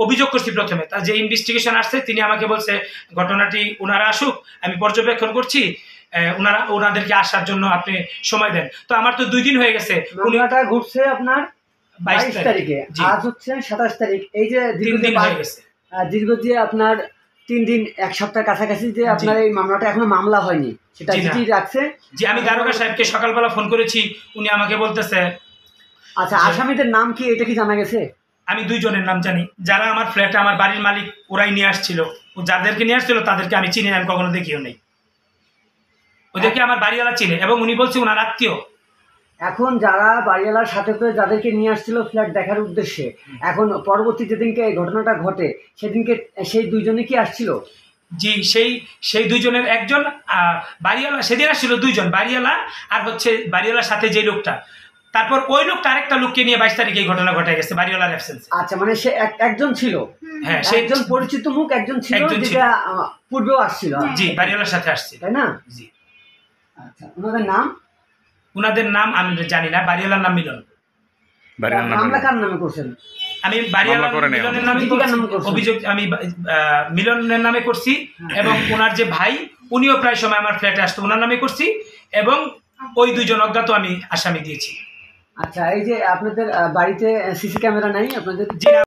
অভিযোগ করছি প্রথমে। তার যে ইনভেস্টিগেশন আসছে তিনি আমাকে বলছে ঘটনাটি ওনারা আসুক, আমি পর্যবেক্ষণ করছি, ওনাদেরকে আসার জন্য আপনি সময় দেন। তো আমার তো 2 দিন হয়ে গেছে। ঘটনাটা ঘটছে আপনার 22 তারিখে, আজ হচ্ছে 27 তারিখ। এই যে 3 দিন হয়ে গেছে, দীর্ঘ যে আপনার 3 দিন 1 সপ্তাহ কাছাকাছি যে আপনার এই মামলাটা এখনো মামলা হয়নি, সেটা জিডি রাখছে। জি, আমি দারোগা সাহেবকে সকালবেলা ফোন করেছি, উনি আমাকে বলতেছে। আচ্ছা, আসামিদের নাম কি, এটা কি জানা গেছে? আমি 2 জনের নাম জানি, যারা আমার ফ্ল্যাটে আমার বাড়ির মালিক, ওরাই নিয়ে আসছিল। যাদেরকে নিয়ে আসছিল তাদেরকে আমি চিনি না, আমি কখনো দেখিও নেই। ওদেরকে আমার বাড়িওয়ালা চিনে এবং উনি বলছে ওনার আত্মীয়। এখন যারা বাড়িওয়ালার সাথে করে যাদেরকে নিয়ে আসছিল ফ্ল্যাট দেখার উদ্দেশ্যে, এখন পরবর্তী যেদিনকে এই ঘটনাটা ঘটে সেদিনকে সেই 2 জনই কি আসছিল? জি, সেই 2 জনের একজন বাড়িওয়ালা, সেদিন আসছিল 2 জন, বাড়িওয়ালা আর হচ্ছে বাড়িওয়ালার সাথে যে লোকটা, তারপর ওই লোকটা আরেকটা লোককে নিয়ে 22 তারিখে এই ঘটনা ঘটে গেছে বাড়িওয়ালার অ্যাবসেন্স। আচ্ছা, মানে সে একজন ছিল। হ্যাঁ, সে একজন পরিচিত মুখ, একজন ছিল যেটা পূর্বেও আসছিল। জি, বাড়িওয়ালার সাথে আসছে, তাই না? জি। আচ্ছা, ওনাদের নাম আমি জানি না। বাড়িওয়ালার নাম মিলন। মামলা কার নামে করছেন? আমি মিলনের নামে অভিযোগ আমি মিলনের নামে করছি, এবং ওনার যে ভাই উনিও প্রায় সময় আমার ফ্ল্যাটে আসতো, ওনার নামে করছি, এবং ওই 2 জন অজ্ঞাত আমি আসামি দিয়েছি। আচ্ছা, এই যে আপনাদের বাড়িতে সিসি ক্যামেরা নাই আপনাদের? জি না।